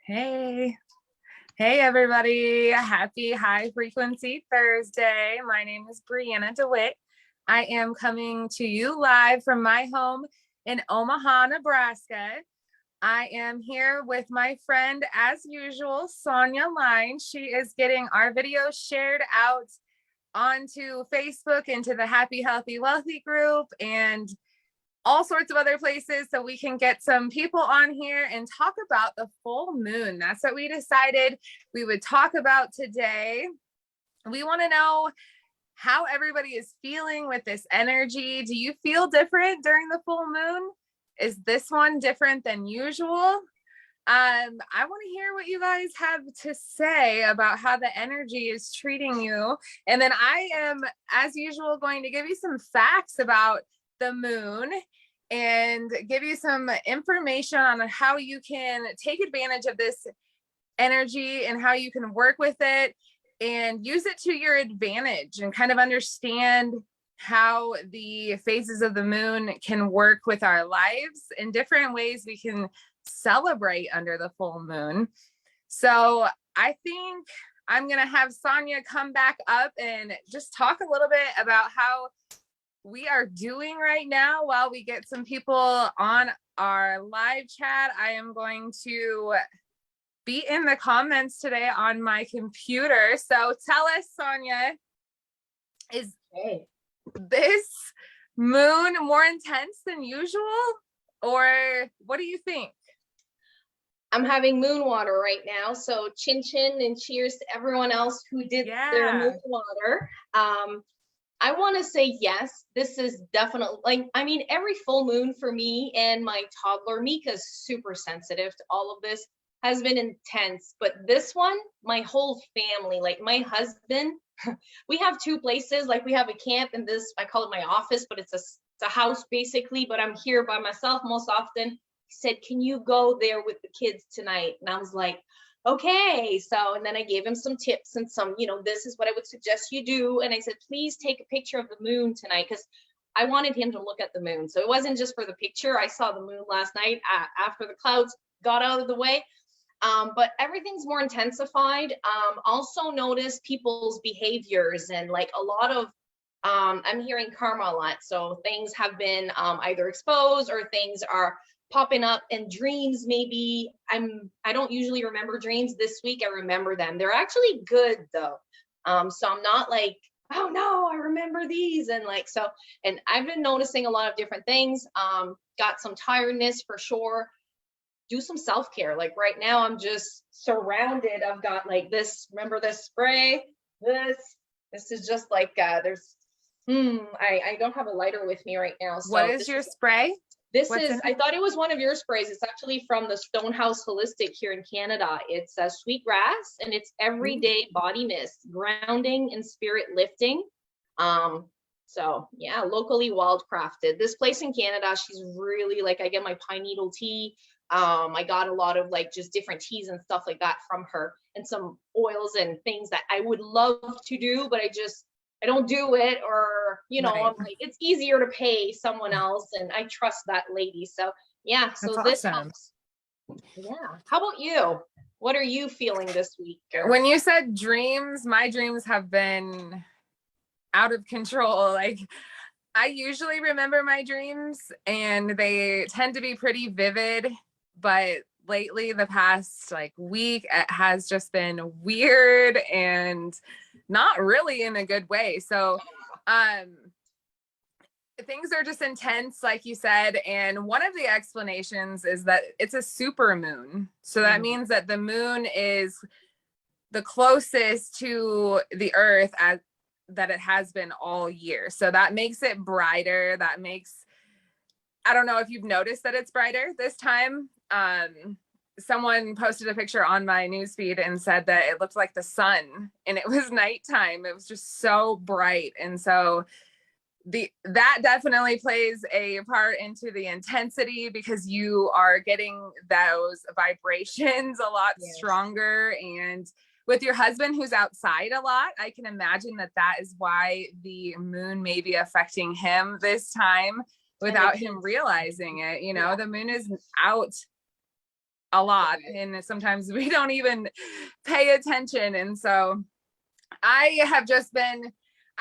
Hey, hey everybody. Happy High Frequency Thursday. My name is Brianna DeWitt. I am coming to you live from my home in Omaha, Nebraska. I am here with my friend, as usual, Sonia Line. She is getting our video shared out onto Facebook, into the Happy, Healthy, Wealthy group, and all sorts of other places so we can get some people on here and talk about the full moon. That's what we decided we would talk about today. We want to know how everybody is feeling with this energy. Do you feel different during the full moon? Is this one different than usual? I want to hear what you guys have to say about how the energy is treating you. And then I am, as usual, going to give you some facts about the moon and give you some information on how you can take advantage of this energy and how you can work with it and use it to your advantage and kind of understand how the phases of the moon can work with our lives in different ways we can celebrate under the full moon. So I think I'm going to have Sonia come back up and just talk a little bit about how we are doing right now while we get some people on our live chat. I am going to be in the comments today on my computer. So tell us, Sonia, is this moon more intense than usual? Or what do you think? I'm having moon water right now. So chin chin and cheers to everyone else who did their moon water. I want to say yes, this is definitely every full moon for me and my toddler, Mika's super sensitive to all of this, has been intense. But this one, my whole family, like my husband, we have two places, like we have a camp and this, I call it my office, but it's a house basically, but I'm here by myself most often. He said, can you go there with the kids tonight? And I was like, okay. So, and then I gave him some tips and some, this is what I would suggest you do. And I said, please take a picture of the moon tonight, because I wanted him to look at the moon. So it wasn't just for the picture. I saw the moon last night after the clouds got out of the way. But everything's more intensified. Also notice people's behaviors and like a lot of, I'm hearing karma a lot. So things have been either exposed or things are popping up in dreams. Maybe I don't usually remember dreams. This week I remember them. They're actually good though. So I'm not like, oh no, I remember these. And I've been noticing a lot of different things. Got some tiredness for sure. Do some self-care. Like right now I'm just surrounded. I've got like this, remember this spray? This is just like I don't have a lighter with me right now. So what is your spray? I thought it was one of your sprays. It's actually from the Stonehouse Holistic here in Canada. It's a sweetgrass and it's everyday body mist, grounding and spirit lifting. So yeah, locally wild crafted. This place in Canada, she's really like, I get my pine needle tea. I got a lot of like just different teas and stuff like that from her, and some oils and things that I would love to do, but I don't do it, or right. I'm like, it's easier to pay someone else, and I trust that lady. So yeah, so that's this awesome. helps. Yeah. How about you? What are you feeling this week? When you said dreams, my dreams have been out of control. Like I usually remember my dreams and they tend to be pretty vivid, but lately the past week it has just been weird and not really in a good way. So things are just intense, like you said, and one of the explanations is that it's a super moon. So that means that the moon is the closest to the earth as that it has been all year. So that makes it brighter. That makes, I don't know if you've noticed that it's brighter this time. Someone posted a picture on my newsfeed and said that it looked like the sun and it was nighttime. It was just so bright. And so that definitely plays a part into the intensity, because you are getting those vibrations a lot stronger. And with your husband who's outside a lot, I can imagine that is why the moon may be affecting him this time without him realizing it. The moon is out a lot, and sometimes we don't even pay attention. And so I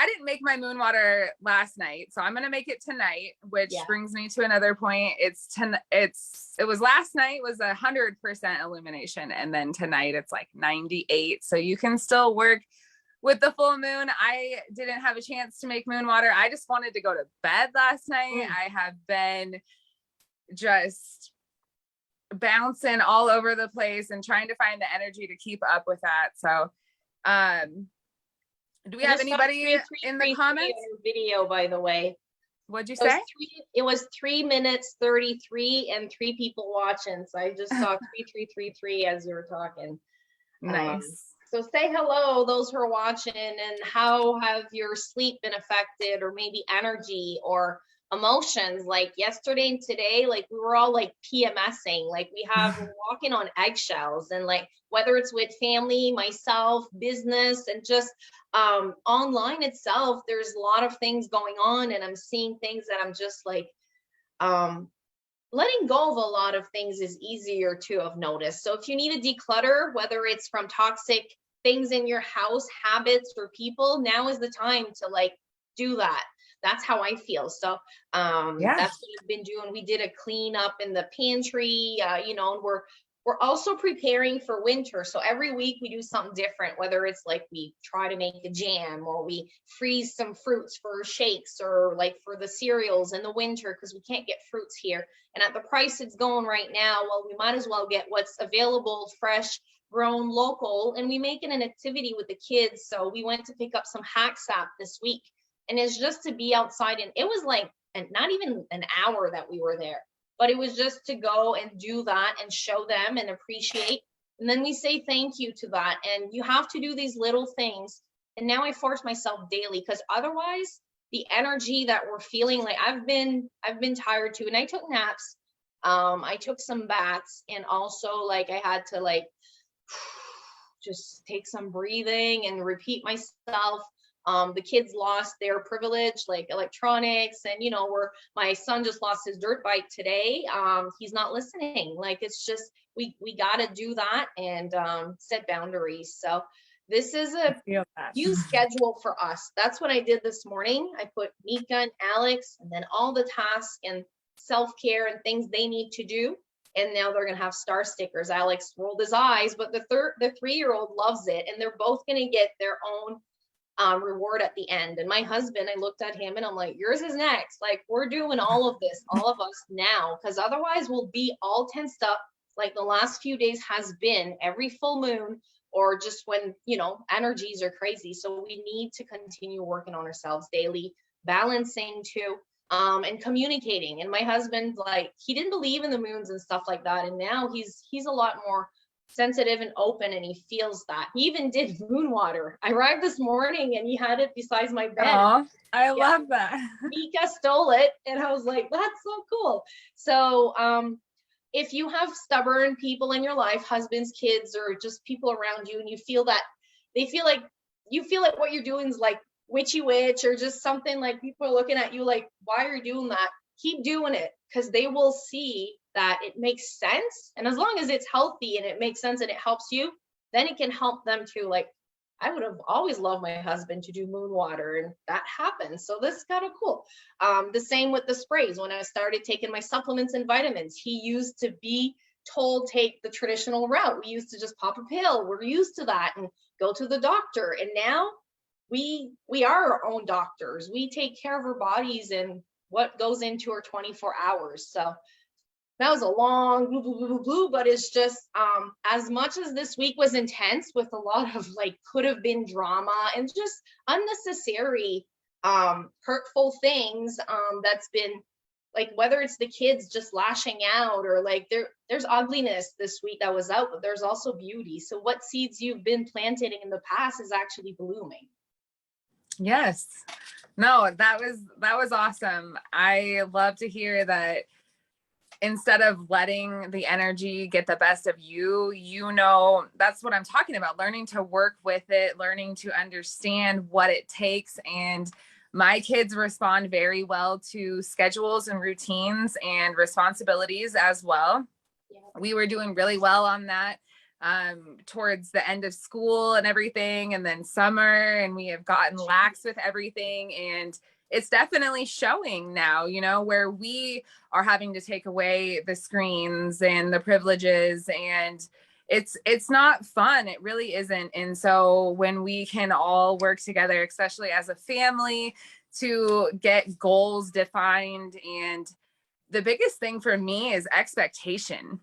didn't make my moon water last night, so I'm going to make it tonight, which brings me to another point. It was last night was 100% illumination. And then tonight it's like 98. So you can still work with the full moon. I didn't have a chance to make moon water. I just wanted to go to bed last night. I have been just bouncing all over the place and trying to find the energy to keep up with that. So, do we have anybody in the comments? Video, by the way. What'd you say? It was 3 minutes 33 and 3 people watching. So I just saw 3333 as you were talking. Nice. So say hello, those who are watching, and how have your sleep been affected, or maybe energy or emotions? Like yesterday and today, like we were all like PMSing, like we're walking on eggshells, and like whether it's with family, myself, business, and just online itself, there's a lot of things going on, and I'm seeing things that I'm just like letting go of. A lot of things is easier to have noticed. So if you need to declutter, whether it's from toxic things in your house, habits, or people, now is the time to like do that. That's how I feel. So that's what I've been doing. We did a clean up in the pantry, and we're also preparing for winter. So every week we do something different, whether it's like we try to make a jam, or we freeze some fruits for shakes, or like for the cereals in the winter, because we can't get fruits here. And at the price it's going right now, well, we might as well get what's available, fresh, grown, local. And we make it an activity with the kids. So we went to pick up some hack sap this week, and it's just to be outside. And it was like not even an hour that we were there, but it was just to go and do that and show them and appreciate. And then we say thank you to that. And you have to do these little things. And now I force myself daily, because otherwise the energy that we're feeling, like I've been tired too. And I took naps. I took some baths, and also like I had to like just take some breathing and repeat myself. The kids lost their privilege, like electronics, and my son just lost his dirt bike today. He's not listening. Like, it's just we got to do that and set boundaries. So this is a new schedule for us. That's what I did this morning. I put Mika and Alex, and then all the tasks and self-care and things they need to do. And now they're going to have star stickers. Alex rolled his eyes, but the 3-year-old loves it. And they're both going to get their own reward at the end. And my husband, I looked at him and I'm like, yours is next. Like, we're doing all of this, all of us now, because otherwise we'll be all tensed up like the last few days has been, every full moon, or just when, energies are crazy. So we need to continue working on ourselves daily, balancing too. And communicating. And my husband, like, he didn't believe in the moons and stuff like that. And now he's a lot more sensitive and open, and he feels that. He even did moon water. I arrived this morning and he had it beside my bed. Oh, I love that. Mika stole it, and I was like, that's so cool. So if you have stubborn people in your life, husbands, kids, or just people around you, and you feel that you feel like what you're doing is like witchy witch, or just something, like people are looking at you like, why are you doing that? Keep doing it, because they will see that it makes sense. And as long as it's healthy and it makes sense and it helps you, then it can help them too. Like, I would have always loved my husband to do moon water, and that happens. So this is kind of cool. The same with the sprays. When I started taking my supplements and vitamins, he used to be told, take the traditional route. We used to just pop a pill. We're used to that and go to the doctor. And now we are our own doctors. We take care of our bodies and what goes into our 24 hours. So that was a long blue, but it's just as much as this week was intense with a lot of like could have been drama and just unnecessary hurtful things that's been, like, whether it's the kids just lashing out, or like there's ugliness this week that was out, but there's also beauty. So what seeds you've been planted in the past is actually blooming. Yes. No, that was awesome. I love to hear that instead of letting the energy get the best of you, that's what I'm talking about, learning to work with it, learning to understand what it takes. And my kids respond very well to schedules and routines and responsibilities as well. We were doing really well on that towards the end of school and everything, and then summer, and we have gotten lax with everything. And it's definitely showing now, you know, where we are having to take away the screens and the privileges, and it's not fun. It really isn't. And so when we can all work together, especially as a family, to get goals defined, and the biggest thing for me is expectation.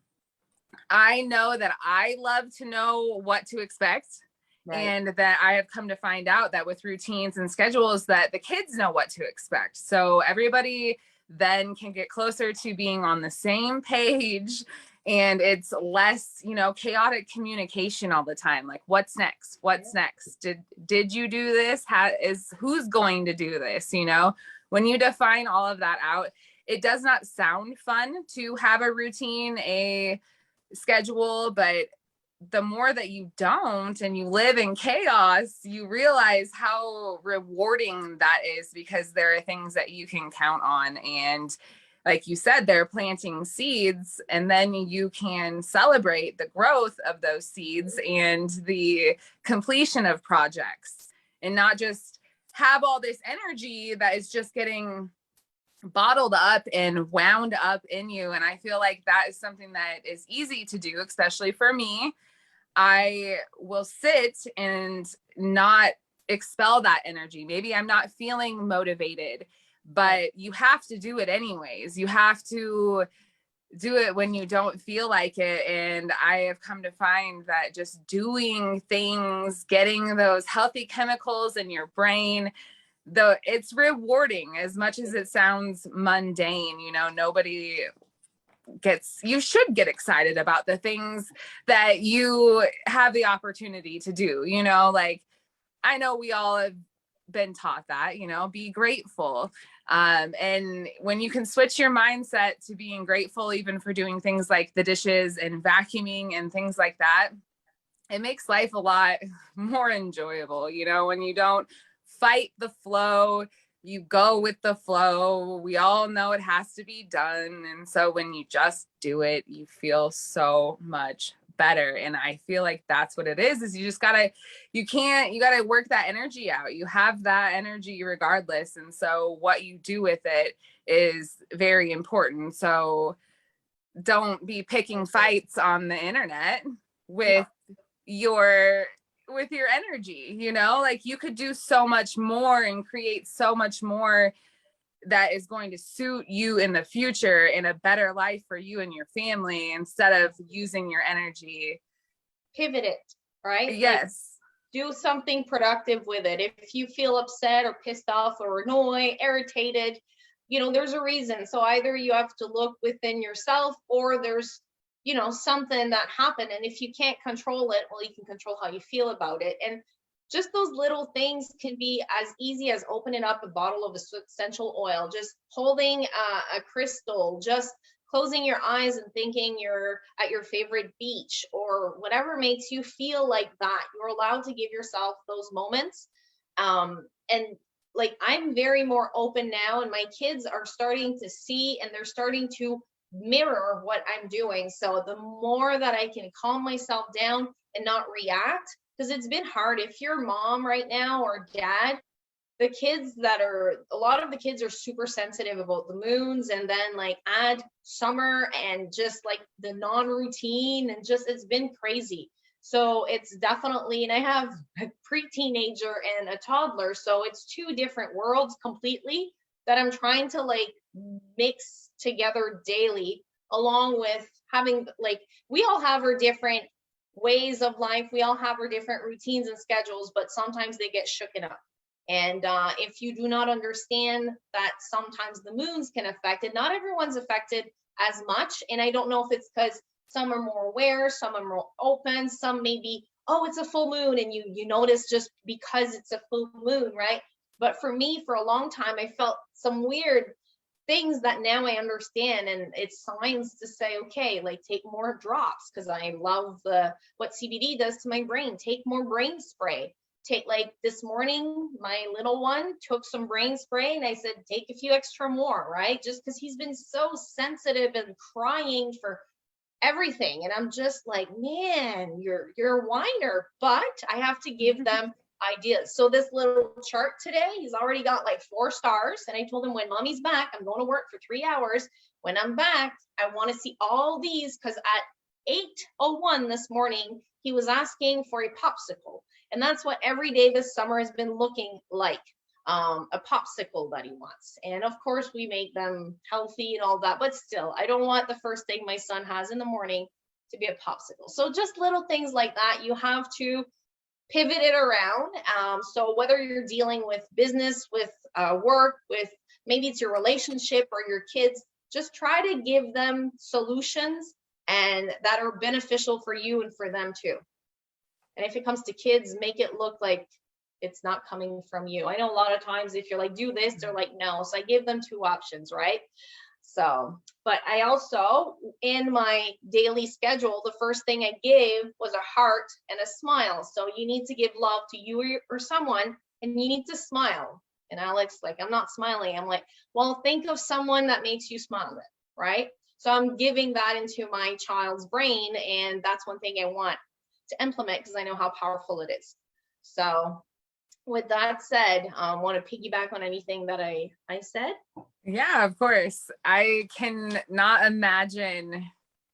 I know that I love to know what to expect. Right. And that I have come to find out that with routines and schedules that the kids know what to expect. So everybody then can get closer to being on the same page, and it's less, you know, chaotic communication all the time. Like, what's next? What's next? Did you do this? Who's going to do this? You know, when you define all of that out, it does not sound fun to have a routine, a schedule, but the more that you don't and you live in chaos, you realize how rewarding that is, because there are things that you can count on. And like you said, they're planting seeds, and then you can celebrate the growth of those seeds and the completion of projects, and not just have all this energy that is just getting bottled up and wound up in you. And I feel like that is something that is easy to do, especially for me. I will sit and not expel that energy. Maybe I'm not feeling motivated, but you have to do it anyways. You have to do it when you don't feel like it. And I have come to find that just doing things, getting those healthy chemicals in your brain, though, it's rewarding. As much as it sounds mundane, you know, you should get excited about the things that you have the opportunity to do, you know. Like, I know we all have been taught that, you know, be grateful. And when you can switch your mindset to being grateful, even for doing things like the dishes and vacuuming and things like that, it makes life a lot more enjoyable, you know, when you don't fight the flow, you go with the flow. We all know it has to be done. And so when you just do it, you feel so much better. And I feel like that's what it is you just gotta, you gotta work that energy out. You have that energy regardless. And so what you do with it is very important. So don't be picking fights on the internet with your energy, you know. Like, you could do so much more and create so much more that is going to suit you in the future, in a better life for you and your family, instead of using your energy. Pivot it, right? Yes. Like, do something productive with it. If you feel upset or pissed off or annoyed, irritated, you know, there's a reason. So either you have to look within yourself, or there's, you know, something that happened. And if you can't control it, well, you can control how you feel about it. And just those little things can be as easy as opening up a bottle of essential oil, just holding a crystal, just closing your eyes and thinking you're at your favorite beach, or whatever makes you feel like that. You're allowed to give yourself those moments. And like, I'm very more open now, and my kids are starting to see, and they're starting to mirror what I'm doing. So the more that I can calm myself down and not react, because it's been hard. If you're mom right now or dad, a lot of the kids are super sensitive about the moons, and then like add summer and just like the non-routine, and just, it's been crazy. So it's definitely, and I have a pre-teenager and a toddler, so it's two different worlds completely that I'm trying to like mix together daily, along with having, like, we all have our different ways of life, we all have our different routines and schedules, but sometimes they get shooken up. And if you do not understand that sometimes the moons can affect it, not everyone's affected as much. And I don't know if it's because some are more aware, some are more open, some maybe, oh, it's a full moon, and you notice just because it's a full moon, right? But for me, for a long time, I felt some weird things that now I understand, and it's signs to say, okay, like, take more drops, because I love what CBD does to my brain. Take more brain spray. Take, like, this morning, my little one took some brain spray, and I said, take a few extra more, right? Just because he's been so sensitive and crying for everything. And I'm just like, man, you're a whiner, but I have to give them ideas. So this little chart today, he's already got like 4 stars. And I told him when mommy's back, I'm going to work for 3 hours. When I'm back, I want to see all these, because at 8:01 this morning, he was asking for a popsicle. And that's what every day this summer has been looking like. A popsicle that he wants. And of course, we make them healthy and all that, but still, I don't want the first thing my son has in the morning to be a popsicle. So just little things like that, you have to pivot it around. So whether you're dealing with business, with work, with maybe it's your relationship or your kids, just try to give them solutions and that are beneficial for you and for them too. And if it comes to kids, make it look like it's not coming from you. I know a lot of times if you're like, do this, they're like, no. So I give them 2 options, right? So, but I also, in my daily schedule, the first thing I gave was a heart and a smile. So you need to give love to you or someone, and you need to smile. And Alex, like, I'm not smiling. I'm like, well, think of someone that makes you smile, right? So I'm giving that into my child's brain. And that's one thing I want to implement because I know how powerful it is. So with that said, want to piggyback on anything that I said? Yeah, of course. I can not imagine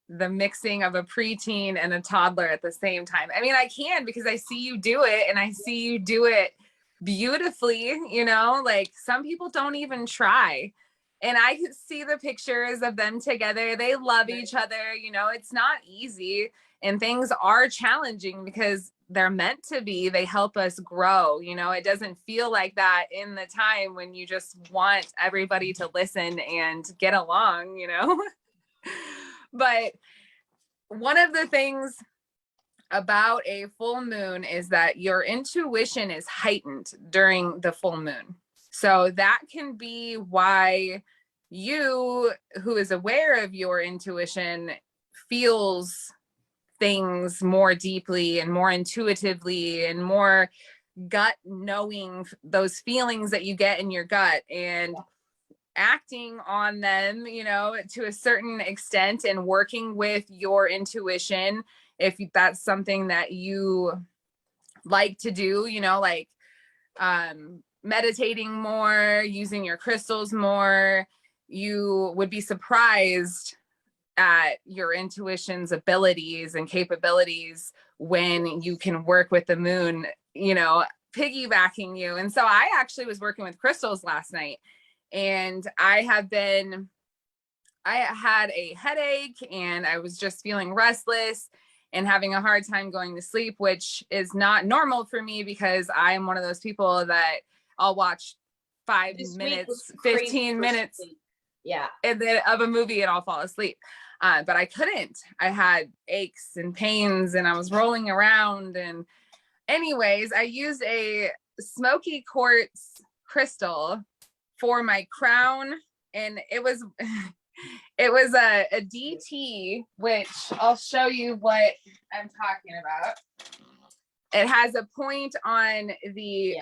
the mixing of a preteen and a toddler at the same time. I mean, I can because I see you do it and I see you do it beautifully, you know, like some people don't even try. And I can see the pictures of them together. They love each other, you know, it's not easy and things are challenging because they're meant to be. They help us grow, you know. It doesn't feel like that in the time when you just want everybody to listen and get along, you know. But one of the things about a full moon is that your intuition is heightened during the full moon. So that can be why you, who is aware of your intuition, feels things more deeply and more intuitively and more gut knowing those feelings that you get in your gut and acting on them, you know, to a certain extent and working with your intuition. If that's something that you like to do, you know, like meditating more, using your crystals more, you would be surprised at your intuition's abilities and capabilities when you can work with the moon, you know, piggybacking you. And so I actually was working with crystals last night and I had a headache and I was just feeling restless and having a hard time going to sleep, which is not normal for me because I'm one of those people that I'll watch 5 minutes, 15 minutes and then of a movie and I'll fall asleep. But I couldn't. I had aches and pains and I was rolling around. And anyways, I used a smoky quartz crystal for my crown. And it was a DT, which I'll show you what I'm talking about. It has a point on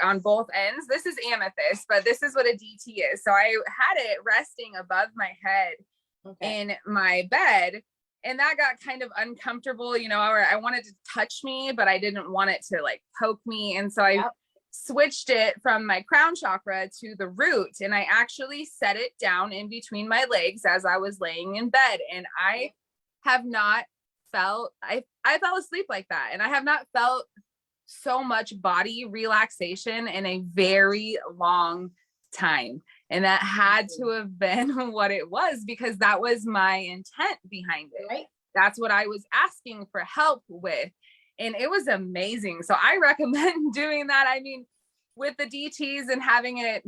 on both ends. This is amethyst, but this is what a DT is. So I had it resting above my head in my bed, and that got kind of uncomfortable, you know, or I wanted to touch me, but I didn't want it to like poke me. And so I switched it from my crown chakra to the root, and I actually set it down in between my legs as I was laying in bed. And I have not felt, I fell asleep like that. And I have not felt so much body relaxation in a very long time. And that had to have been what it was because that was my intent behind it. Right. That's what I was asking for help with. And it was amazing. So I recommend doing that. I mean, with the DTs and having it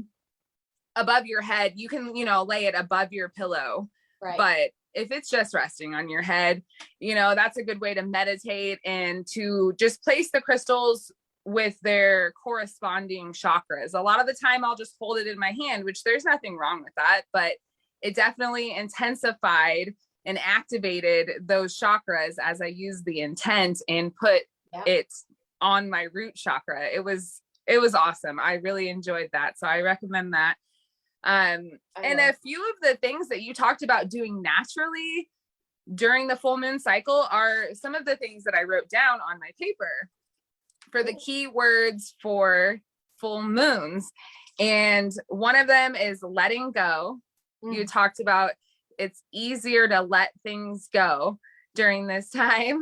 above your head, you can, you know, lay it above your pillow. Right. But if it's just resting on your head, you know, that's a good way to meditate and to just place the crystals with their corresponding chakras. A lot of the time I'll just hold it in my hand, which there's nothing wrong with that, but it definitely intensified and activated those chakras as I used the intent and put it on my root chakra. It was awesome. I really enjoyed that. So I recommend that. And a few of the things that you talked about doing naturally, during the full moon cycle are some of the things that I wrote down on my paper for the key words for full moons. And one of them is letting go. You talked about it's easier to let things go during this time.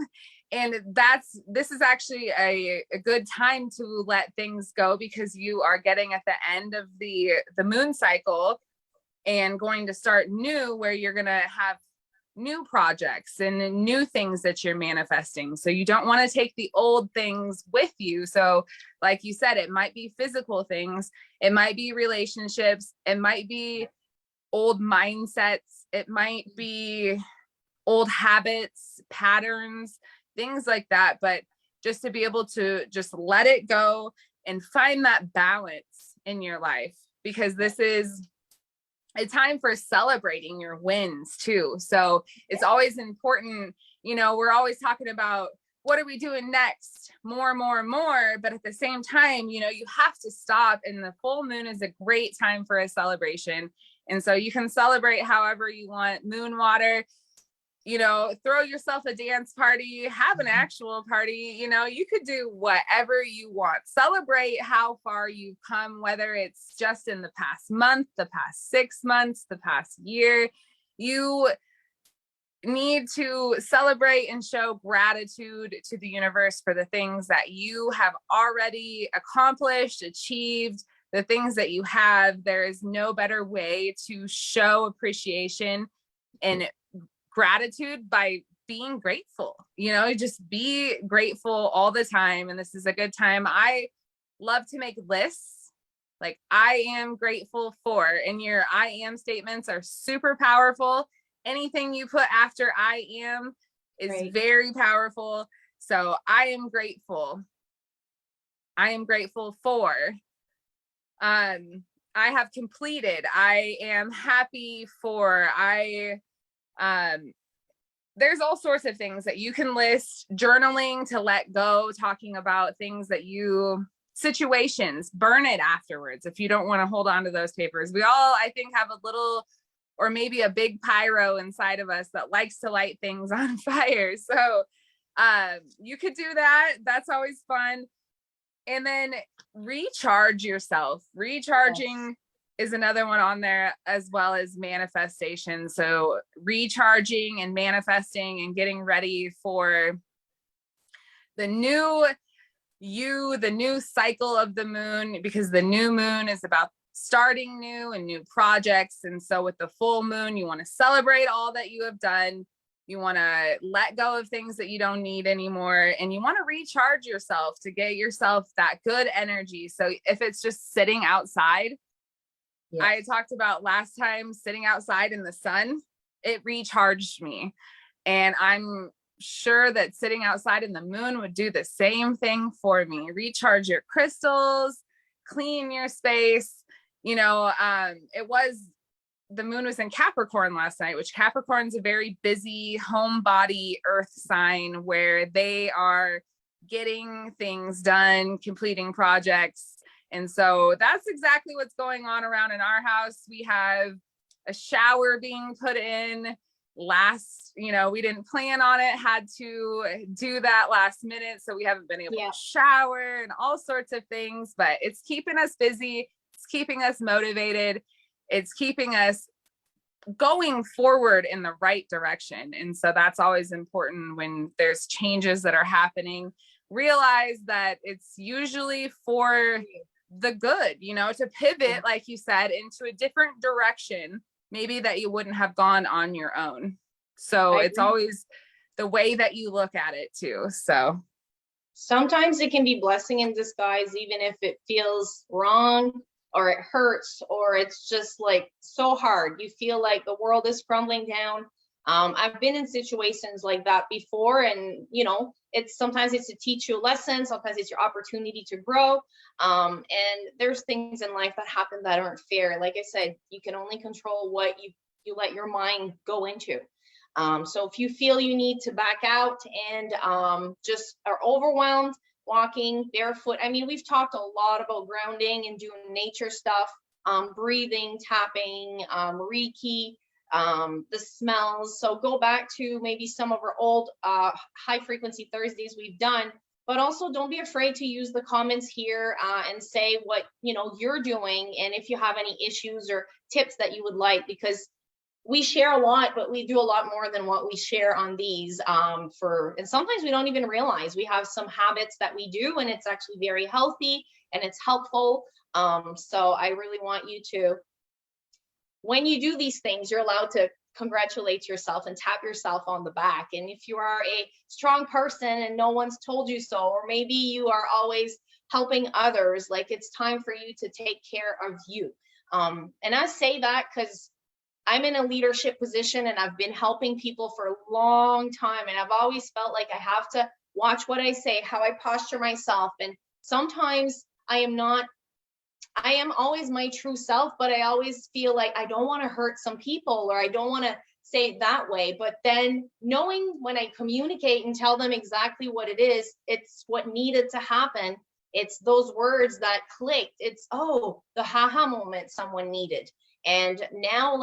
And this is actually a good time to let things go, because you are getting at the end of the moon cycle and going to start new, where you're going to have new projects and new things that you're manifesting. So you don't want to take the old things with you. So like you said, it might be physical things, it might be relationships, it might be old mindsets, it might be old habits, patterns, things like that. But just to be able to just let it go and find that balance in your life, because this is a time for celebrating your wins too. So it's always important, we're always talking about what are we doing next, more, but at the same time, you have to stop, and the full moon is a great time for a celebration. And so you can celebrate however you want. Moon water, throw yourself a dance party, have an actual party, you could do whatever you want. Celebrate how far you've come, whether it's just in the past month, the past 6 months, the past year. You need to celebrate and show gratitude to the universe for the things that you have already accomplished, achieved, the things that you have. There is no better way to show appreciation and gratitude by being grateful. Just be grateful all the time. And this is a good time. I love to make lists, like I am grateful for, and your I am statements are super powerful. Anything you put after I am is very powerful. So I am grateful. I am grateful for, I have completed. I am happy for, there's all sorts of things that you can list. Journaling to let go, talking about things that situations, burn it afterwards if you don't want to hold on to those papers. We all, I think, have a little, or maybe a big pyro inside of us that likes to light things on fire. So you could do that. That's always fun. And then recharge yourself. Recharging is another one on there, as well as manifestation. So recharging and manifesting and getting ready for the new the new cycle of the moon, because the new moon is about starting new and new projects. And so with the full moon, you want to celebrate all that you have done. You want to let go of things that you don't need anymore. And you want to recharge yourself to get yourself that good energy. So if it's just sitting outside, I talked about last time, sitting outside in the sun, it recharged me. And I'm sure that sitting outside in the moon would do the same thing for me. Recharge your crystals, clean your space. The moon was in Capricorn last night, which Capricorn's a very busy homebody earth sign, where they are getting things done, completing projects. And so that's exactly what's going on around in our house. We have a shower being put in we didn't plan on it, had to do that last minute. So we haven't been able to shower and all sorts of things, but it's keeping us busy. It's keeping us motivated. It's keeping us going forward in the right direction. And so that's always important when there's changes that are happening. Realize that it's usually for the good, to pivot, like you said, into a different direction, maybe that you wouldn't have gone on your own. So it's always the way that you look at it too. So sometimes it can be blessing in disguise, even if it feels wrong or it hurts, or it's just like so hard. You feel like the world is crumbling down. I've been in situations like that before, and sometimes it's to teach you a lesson, sometimes it's your opportunity to grow. And there's things in life that happen that aren't fair. Like I said, you can only control what you let your mind go into. So if you feel you need to back out and just are overwhelmed, walking barefoot. I mean, we've talked a lot about grounding and doing nature stuff, breathing, tapping, Reiki, the smells. So go back to maybe some of our old high frequency Thursdays we've done, but also don't be afraid to use the comments here and say what you're doing, and if you have any issues or tips that you would like, because we share a lot, but we do a lot more than what we share on these and sometimes we don't even realize we have some habits that we do, and it's actually very healthy and it's helpful. So I really want you to, when you do these things, you're allowed to congratulate yourself and tap yourself on the back. And if you are a strong person and no one's told you so, or maybe you are always helping others, like it's time for you to take care of you. And I say that because I'm in a leadership position and I've been helping people for a long time. And I've always felt like I have to watch what I say, how I posture myself. And sometimes I am always my true self, but I always feel like I don't want to hurt some people, or I don't want to say it that way. But then knowing when I communicate and tell them exactly what it is, it's what needed to happen. It's those words that clicked. It's, oh, the haha moment someone needed. And now,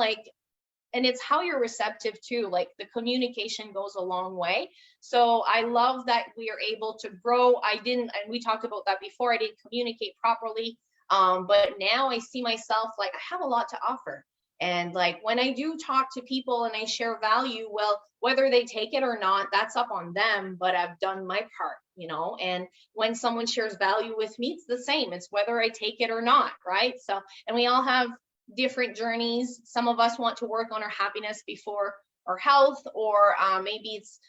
and it's how you're receptive too, like the communication goes a long way. So I love that we are able to grow. And we talked about that before, I didn't communicate properly. But now I see myself like I have a lot to offer. And like when I do talk to people and I share value, well, whether they take it or not, that's up on them, but I've done my part, and when someone shares value with me, it's the same. It's whether I take it or not, right? So, and we all have different journeys. Some of us want to work on our happiness before our health, or maybe it's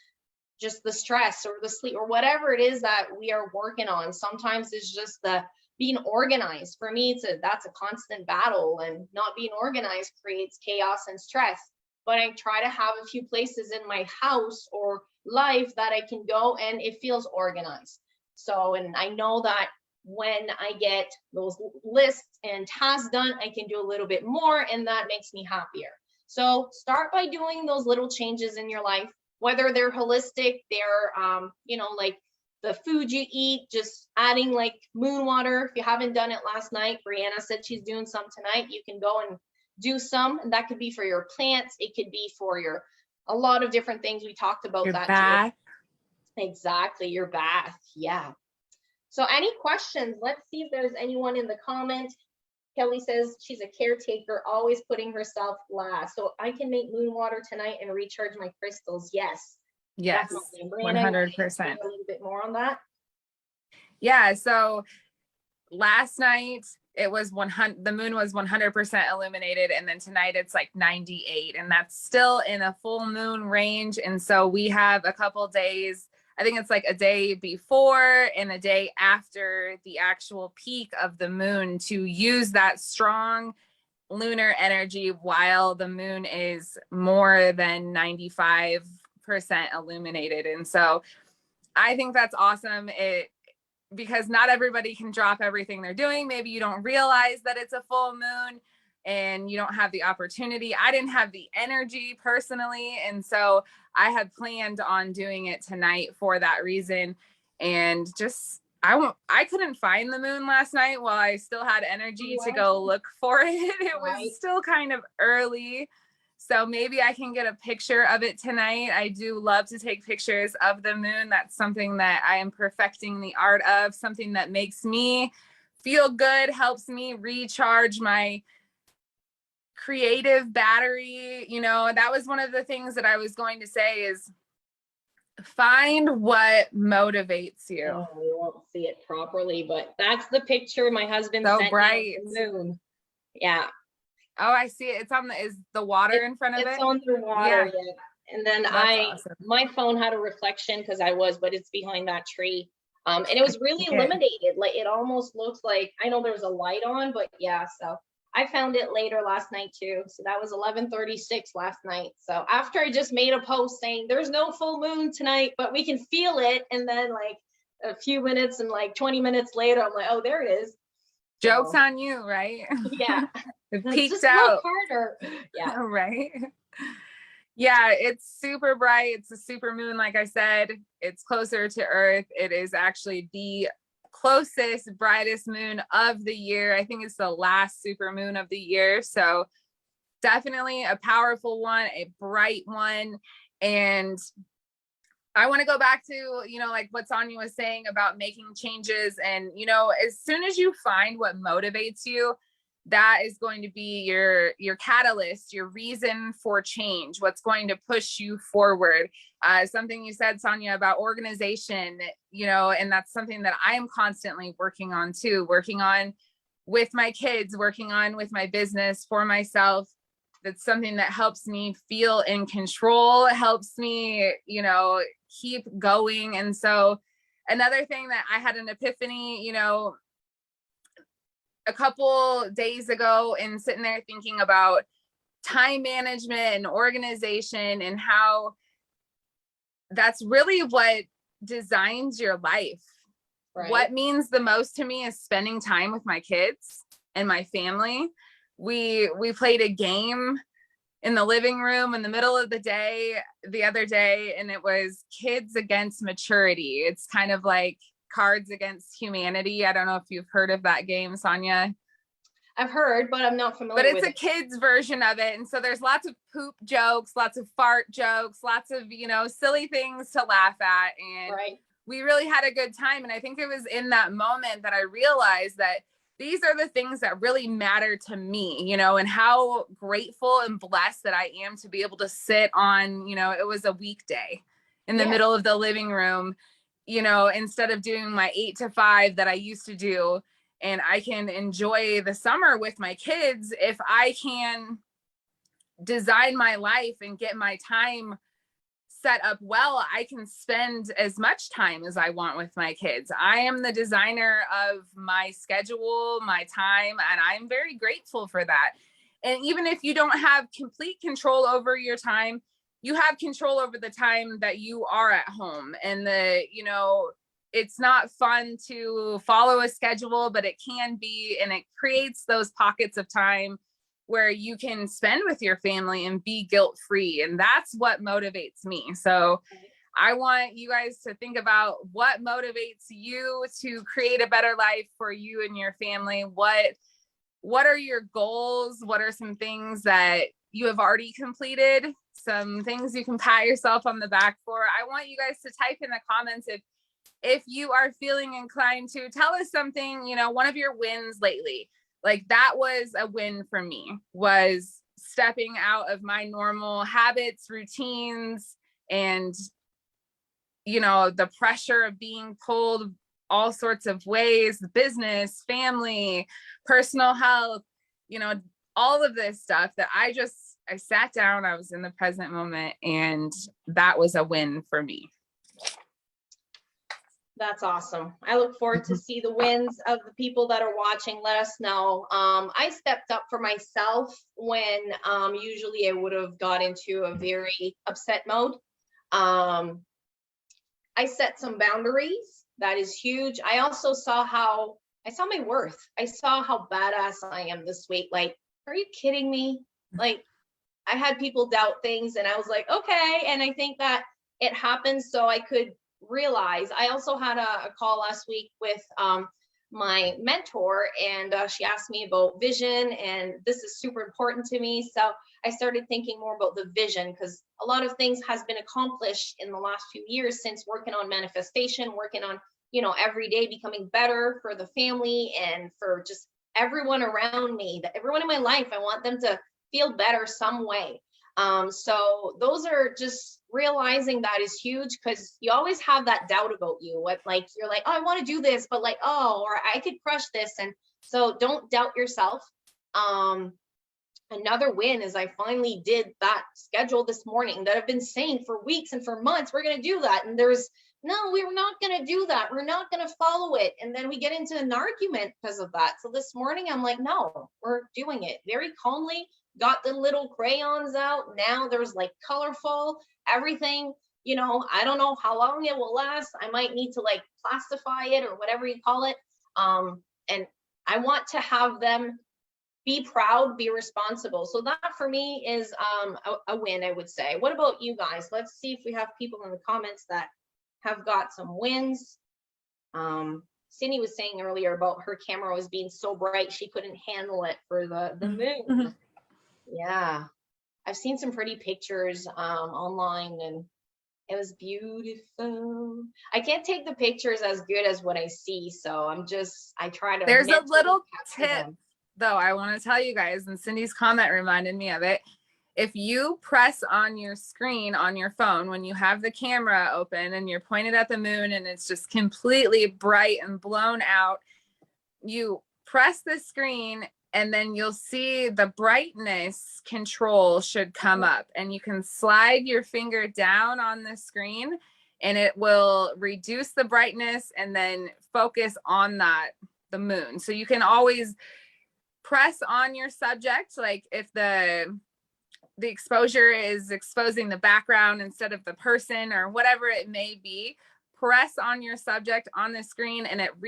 just the stress or the sleep or whatever it is that we are working on. Sometimes it's just the being organized. For me, that's a constant battle, and not being organized creates chaos and stress. But I try to have a few places in my house or life that I can go and it feels organized. So, and I know that when I get those lists and tasks done, I can do a little bit more, and that makes me happier. So start by doing those little changes in your life, whether they're holistic, they're like the food you eat, just adding like moon water. If you haven't done it last night, Brianna said she's doing some tonight. You can go and do some, and that could be for your plants. It could be for a lot of different things. We talked about Your that bath. too. Exactly, your bath. Yeah. So any questions? Let's see if there's anyone in the comment. Kelly says she's a caretaker, always putting herself last. So I can make moon water tonight and recharge my crystals. Yes. Yes, 100%. A little bit more on that. Yeah. So last night it was 100. The moon was 100% illuminated, and then tonight it's like 98, and that's still in a full moon range. And so we have a couple days. I think it's like a day before and a day after the actual peak of the moon to use that strong lunar energy while the moon is more than 95% illuminated. And so I think that's awesome. Because not everybody can drop everything they're doing. Maybe you don't realize that it's a full moon and you don't have the opportunity. I didn't have the energy personally. And so I had planned on doing it tonight for that reason. And just, I couldn't find the moon last night while I still had energy to go look for it. It was still kind of early. So maybe I can get a picture of it tonight. I do love to take pictures of the moon. That's something that I am perfecting the art of, something that makes me feel good, helps me recharge my creative battery. That was one of the things that I was going to say is find what motivates you. Oh, we won't see it properly, but that's the picture my husband so sent bright. Me of the moon. Yeah. Oh, I see it. Is the water in front of it? It's on the water, yeah. And then awesome. My phone had a reflection because but it's behind that tree. And it was really illuminated. Like it almost looks like, I know there was a light on, but yeah, so I found it later last night too. So that was 11:36 last night. So after I just made a post saying there's no full moon tonight, but we can feel it. And then like a few minutes and like 20 minutes later, I'm like, oh, there it is. Joke's on you, right? Yeah. It peeks out. Harder. Yeah. Right. Yeah, it's super bright. It's a super moon. Like I said, it's closer to Earth. It is actually the closest, brightest moon of the year. I think it's the last super moon of the year. So definitely a powerful one, a bright one. And I want to go back to, like what Sonia was saying about making changes. And, as soon as you find what motivates you, that is going to be your catalyst, your reason for change, what's going to push you forward. Something you said, Sonia, about organization, and that's something that I am constantly working on too, working on with my kids, working on with my business, for myself. That's something that helps me feel in control, helps me, keep going. And so another thing that I had an epiphany, a couple days ago, and sitting there thinking about time management and organization, and how that's really what designs your life. Right. What means the most to me is spending time with my kids and my family. We played a game in the living room in the middle of the day the other day, and it was Kids Against Maturity. It's kind of like Cards Against Humanity. I don't know if you've heard of that game, Sonia. I've heard, but I'm not familiar with it. But it's a kid's version of it. And so there's lots of poop jokes, lots of fart jokes, lots of, silly things to laugh at. And right. We really had a good time. And I think it was in that moment that I realized that these are the things that really matter to me, and how grateful and blessed that I am to be able to sit on, it was a weekday in the middle of the living room, instead of doing my 8 to 5 that I used to do. And I can enjoy the summer with my kids if I can design my life and get my time set up well. I can spend as much time as I want with my kids. I am the designer of my schedule, my time, and I'm very grateful for that. And even if you don't have complete control over your time, you have control over the time that you are at home. And it's not fun to follow a schedule, but it can be, and it creates those pockets of time where you can spend with your family and be guilt-free. And that's what motivates me. So I want you guys to think about what motivates you to create a better life for you and your family. What are your goals? What are some things that you have already completed? Some things you can pat yourself on the back for. I want you guys to type in the comments if you are feeling inclined to tell us something, one of your wins lately. Like that was a win for me, was stepping out of my normal habits, routines, and, the pressure of being pulled all sorts of ways, business, family, personal health, all of this stuff that I sat down, I was in the present moment, and that was a win for me. That's awesome. I look forward to see the wins of the people that are watching. Let us know. I stepped up for myself when usually I would have got into a very upset mode. I set some boundaries. That is huge. I also saw my worth. I saw how badass I am this week. Like, are you kidding me? Like, I had people doubt things, and I was like, okay. And I think that it happened so I could realize. I also had a call last week with my mentor, and she asked me about vision, and this is super important to me. So I started thinking more about the vision, because a lot of things has been accomplished in the last few years since working on manifestation, working on, every day becoming better for the family and for just everyone around me, that everyone in my life, I want them to feel better some way. So those are just realizing that is huge, because you always have that doubt about you. What, like, you're like, oh, I want to do this, but like, oh, or I could crush this. And so don't doubt yourself. Another win is I finally did that schedule this morning that I've been saying for weeks and for months, we're going to do that. And no, we're not going to do that. We're not going to follow it. And then we get into an argument because of that. So this morning I'm like, no, we're doing it very calmly. Got the little crayons out. Now there's like colorful everything, I don't know how long it will last. I might need to like plastify it or whatever you call it. And I want to have them be proud, be responsible. So that for me is a win, I would say. What about you guys? Let's see if we have people in the comments that have got some wins. Cindy was saying earlier about her camera was being so bright she couldn't handle it for the moon. Yeah. I've seen some pretty pictures online, and it was beautiful. I can't take the pictures as good as what I see, so I try to There's a mentally little capture tip them. though, I want to tell you guys, and Cindy's comment reminded me of it. If you press on your screen on your phone when you have the camera open and you're pointed at the moon and it's just completely bright and blown out, you press the screen and then you'll see the brightness control should come up, and you can slide your finger down on the screen and it will reduce the brightness and then focus on the moon. So you can always press on your subject, like if the exposure is exposing the background instead of the person or whatever it may be, press on your subject on the screen and it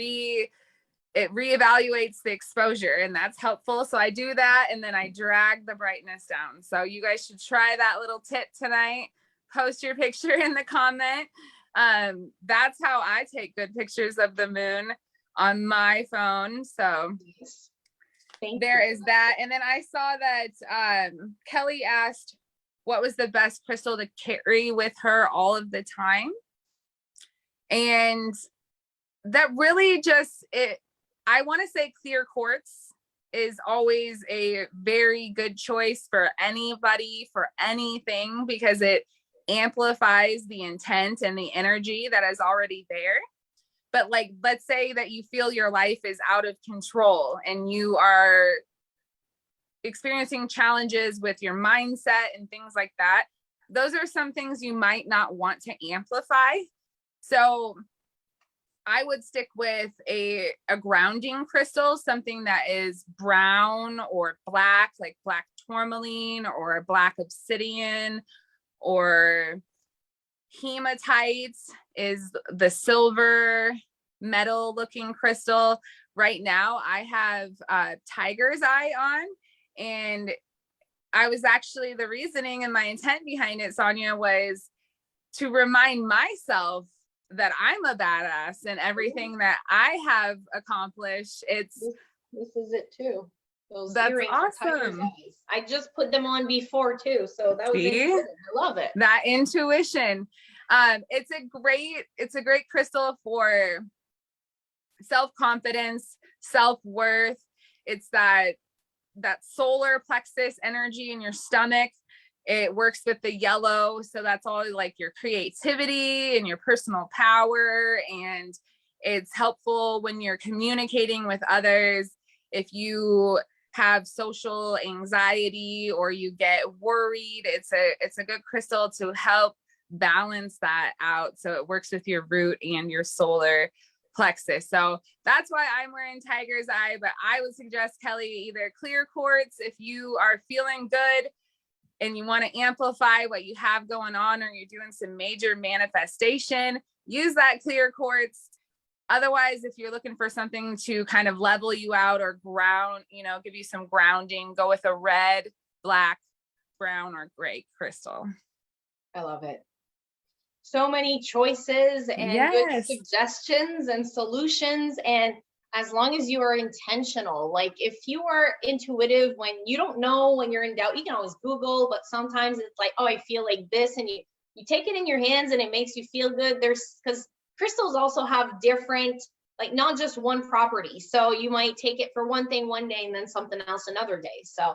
reevaluates the exposure, and that's helpful. So I do that, and then I drag the brightness down. So you guys should try that little tip tonight. Post your picture in the comment. That's how I take good pictures of the moon on my phone. So there is that. And then I saw that Kelly asked what was the best crystal to carry with her all of the time. And that really just, I want to say clear quartz is always a very good choice for anybody, for anything, because it amplifies the intent and the energy that is already there. But like, let's say that you feel your life is out of control and you are experiencing challenges with your mindset and things like that. Those are some things you might not want to amplify. So I would stick with a grounding crystal, something that is brown or black, like black tourmaline or black obsidian, or hematite is the silver metal looking crystal. Right now I have tiger's eye on, and I was actually, the reasoning and my intent behind it, Sonia, was to remind myself that I'm a badass and everything that I have accomplished. This is it too. Those That's earrings are tiger's awesome. eyes. I just put them on before too, so that was intuitive. I love it. That intuition. It's a great crystal for self-confidence, self-worth. It's that solar plexus energy in your stomach. It works with the yellow, so that's all like your creativity and your personal power, and it's helpful when you're communicating with others. If you have social anxiety or you get worried, it's a good crystal to help balance that out, so it works with your root and your solar plexus. So that's why I'm wearing tiger's eye. But I would suggest, Kelly, either clear quartz if you are feeling good and you want to amplify what you have going on, or you're doing some major manifestation, use that clear quartz. Otherwise, if you're looking for something to kind of level you out or ground, give you some grounding, go with a red, black, brown, or gray crystal. I love it. So many choices and good suggestions and solutions. And as long as you are intentional, like if you are intuitive when you don't know, when you're in doubt, you can always Google, but sometimes it's like, oh, I feel like this, and you take it in your hands and it makes you feel good. Because crystals also have different, like not just one property. So you might take it for one thing one day and then something else another day. So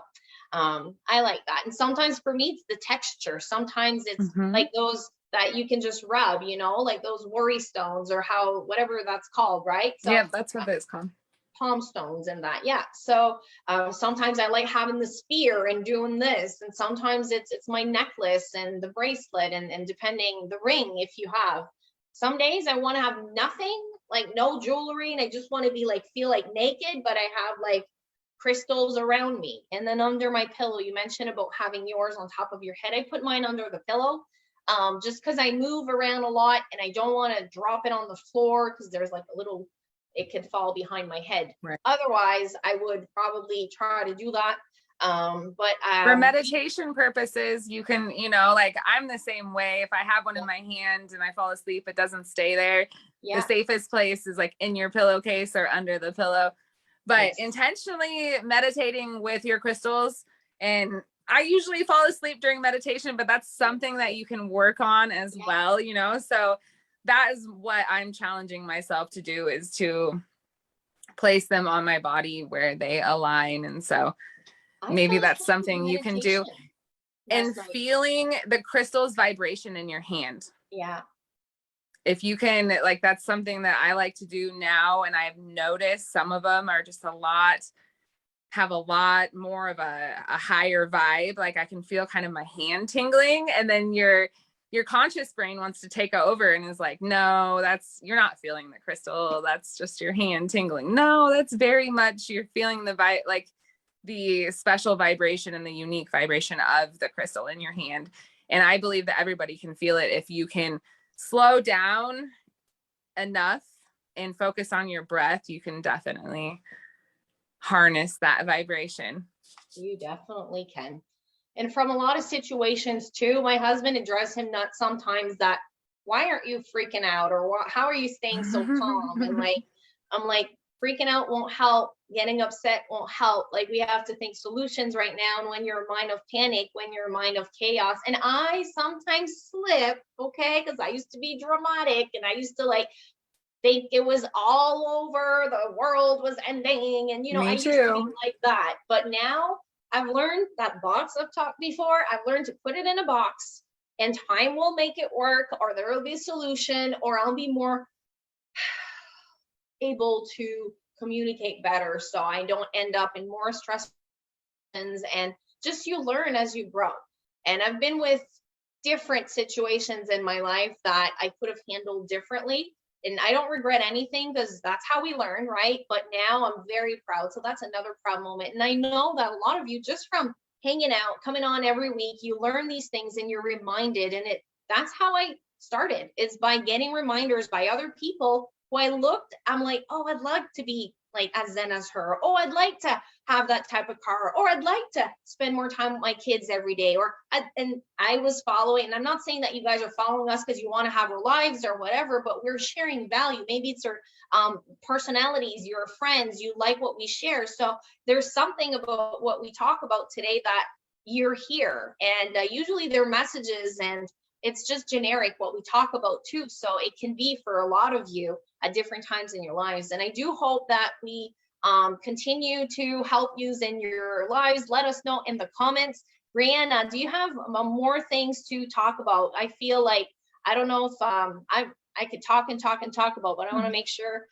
I like that. And sometimes for me, it's the texture. Sometimes it's like those that you can just rub, like those worry stones or whatever that's called, right? So, yeah, that's what it's called. Palm stones and that. Yeah. So sometimes I like having the spear and doing this, and sometimes it's my necklace and the bracelet, and depending the ring, if you have. Some days I want to have nothing, like no jewelry, and I just want to be like, feel like naked, but I have like crystals around me. And then under my pillow, you mentioned about having yours on top of your head. I put mine under the pillow. Just because I move around a lot and I don't want to drop it on the floor because there's like it could fall behind my head. Right. Otherwise, I would probably try to do that. But for meditation purposes, you can, like I'm the same way. If I have one in my hand and I fall asleep, it doesn't stay there. The safest place is like in your pillowcase or under the pillow. But intentionally meditating with your crystals and I usually fall asleep during meditation, but that's something that you can work on as well, you know? So that is what I'm challenging myself to do, is to place them on my body where they align. And so maybe that's something you can do. And feeling the crystal's vibration in your hand. Yeah. If you can, like, that's something that I like to do now. And I've noticed some of them are just have a lot more of a higher vibe. Like I can feel kind of my hand tingling, and then your conscious brain wants to take over and is like, no, you're not feeling the crystal. That's just your hand tingling. No, that's very much, you're feeling like the special vibration and the unique vibration of the crystal in your hand. And I believe that everybody can feel it if you can slow down enough and focus on your breath. You can definitely harness that vibration. You definitely can. And from a lot of situations too, my husband, it drives him nuts sometimes that, why aren't you freaking out? Or how are you staying so calm? And like, I'm like, freaking out won't help. Getting upset won't help. Like, we have to think solutions right now. And when you're a mind of panic, when you're a mind of chaos, and I sometimes slip, okay, because I used to be dramatic and I used to like think it was all over, the world was ending, and I used to be like that. But now I've learned that box I've talked before, I've learned to put it in a box, and time will make it work, or there will be a solution, or I'll be more able to communicate better so I don't end up in more stress. And just, you learn as you grow. And I've been with different situations in my life that I could have handled differently. And I don't regret anything, because that's how we learn, right? But now I'm very proud. So that's another proud moment. And I know that a lot of you, just from hanging out, coming on every week, you learn these things and you're reminded. And that's how I started, is by getting reminders by other people who I'm like, oh, I'd like to be like as zen as her. Oh, I'd like to have that type of car, or I'd like to spend more time with my kids every day. And I was following, and I'm not saying that you guys are following us because you want to have our lives or whatever, but we're sharing value. Maybe it's our personalities, your friends, you like what we share. So there's something about what we talk about today that you're here. And usually they're messages, and it's just generic what we talk about too. So it can be for a lot of you at different times in your lives. And I do hope that we continue to help you in your lives. Let us know in the comments. Brianna, do you have more things to talk about? I feel like, I don't know if I could talk and talk and talk about, but I want to make sure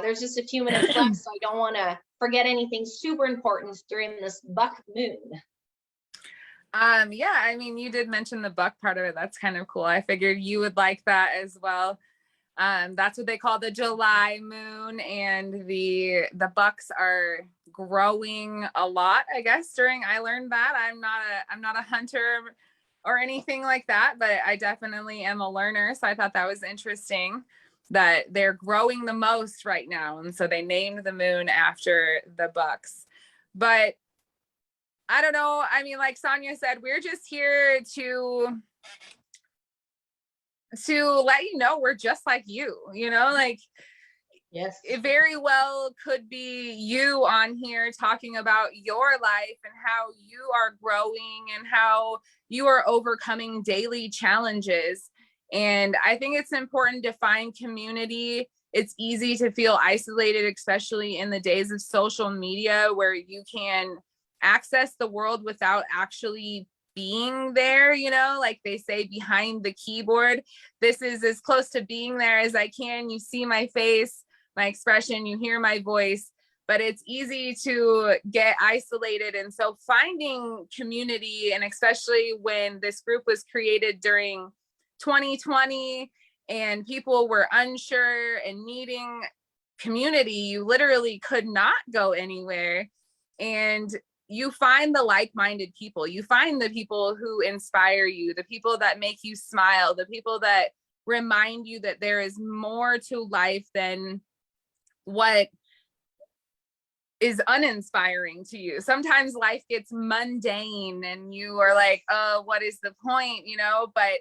there's just a few minutes left, so I don't want to forget anything super important during this buck moon. Yeah, I mean, you did mention the buck part of it. That's kind of cool. I figured you would like that as well. That's what they call the July moon, and the bucks are growing a lot, I guess. I learned that I'm not a hunter or anything like that, but I definitely am a learner. So I thought that was interesting that they're growing the most right now. And so they named the moon after the bucks. But I don't know. I mean, like Sonia said, we're just here to let you know we're just like you, like, yes, it very well could be you on here talking about your life and how you are growing and how you are overcoming daily challenges. And I think it's important to find community. It's easy to feel isolated, especially in the days of social media, where you can access the world without actually being there, like they say, behind the keyboard. This is as close to being there as I can. You see my face, my expression, you hear my voice, but it's easy to get isolated. And so finding community, and especially when this group was created during 2020 and people were unsure and needing community, you literally could not go anywhere. And you find the like-minded people. You find the people who inspire you, the people that make you smile, the people that remind you that there is more to life than what is uninspiring to you. Sometimes life gets mundane and you are like, oh, what is the point? But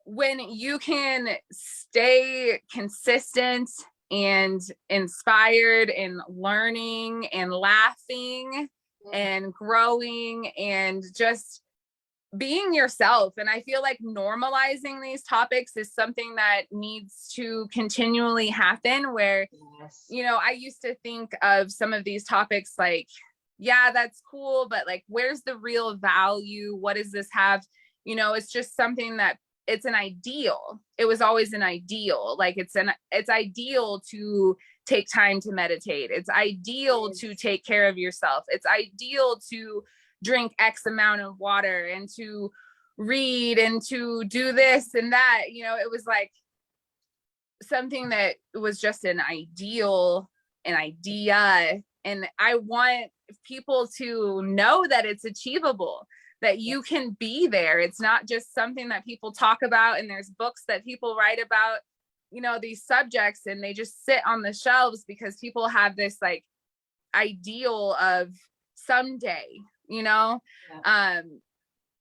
when you can stay consistent and inspired and learning and laughing and growing and just being yourself. And I feel like normalizing these topics is something that needs to continually happen where, you know, I used to think of some of these topics like, yeah, that's cool, but like, where's the real value? What does this have? You know, it's just something that it's an ideal. It was always an ideal. Like it's ideal to take time to meditate. It's ideal to take care of yourself. It's ideal to drink X amount of water and to read and to do this and that. You know, it was like something that was just an ideal, an idea. And I want people to know that it's achievable, that you can be there. It's not just something that people talk about and there's books that people write about, you know, these subjects, and they just sit on the shelves because people have this like ideal of someday, you know.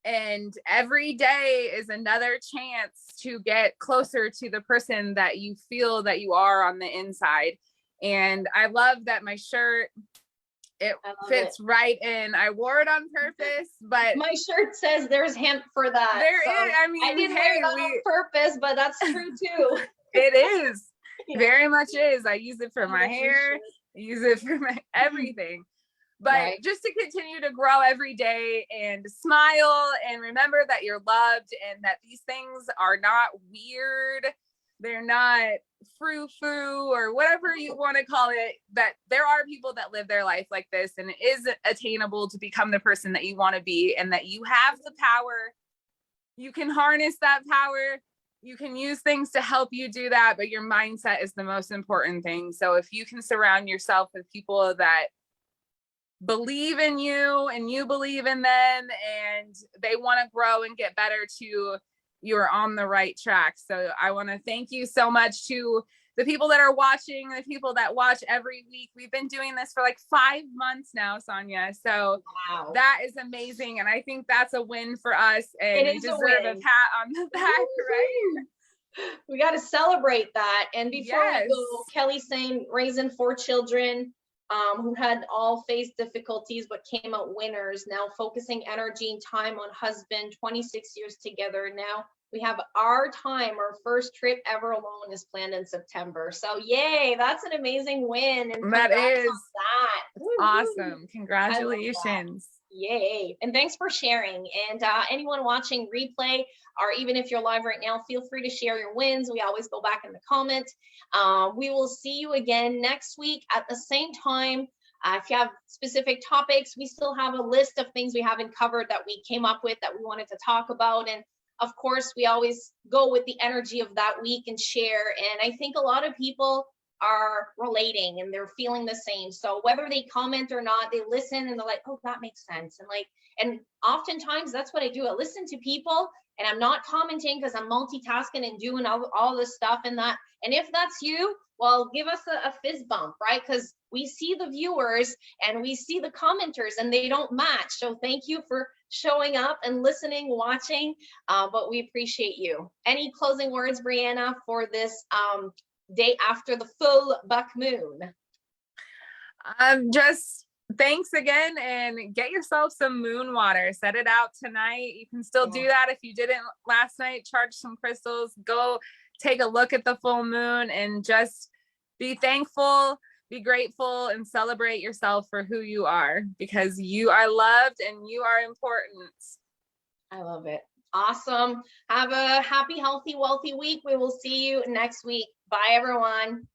And every day is another chance to get closer to the person that you feel that you are on the inside. And I love that my shirt, it fits right in. I wore it on purpose, but my shirt says there's hemp for that. There is. I mean, I didn't wear that on purpose, but that's true too. It is. Very much is. I use it for my hair, use it for my everything. But just to continue to grow every day and smile and remember that you're loved and that these things are not weird. They're not frou-frou or whatever you want to call it, that there are people that live their life like this, and it is attainable to become the person that you want to be, and that you have the power. You can harness that power. You can use things to help you do that, but your mindset is the most important thing. So if you can surround yourself with people that believe in you and you believe in them and they want to grow and get better too, you're on the right track. So I want to thank you so much to the people that are watching, the people that watch every week. We've been doing this for like 5 months now, Sonia. So that is amazing. And I think that's a win for us. And we deserve a pat on the back, right? We got to celebrate that. And before we go, Kelly's saying raising 4 children who had all faced difficulties but came out winners, now focusing energy and time on husband, 26 years together. Now we have our time, our first trip ever alone is planned in September. So yay, that's an amazing win. And that is awesome. Congratulations. Yay. And thanks for sharing. And anyone watching replay, or even if you're live right now, feel free to share your wins. We always go back in the comments. We will see you again next week at the same time. If you have specific topics, we still have a list of things we haven't covered that we came up with that we wanted to talk about. And of course, we always go with the energy of that week and share. And I think a lot of people are relating and they're feeling the same. So whether they comment or not, they listen and they're like, oh, that makes sense. And oftentimes that's what I do. I listen to people and I'm not commenting because I'm multitasking and doing all this stuff and that. And if that's you, well, give us a fist bump, right? Because we see the viewers and we see the commenters and they don't match. So thank you for showing up and listening, watching, but we appreciate you. Any closing words, Brianna, for this day after the full buck moon? Just thanks again, and get yourself some moon water. Set it out tonight. You can still do that if you didn't last night. Charge some crystals. Go take a look at the full moon and just be thankful, be grateful, and celebrate yourself for who you are, because you are loved and you are important. I love it. Awesome. Have a happy, healthy, wealthy week. We will see you next week. Bye, everyone.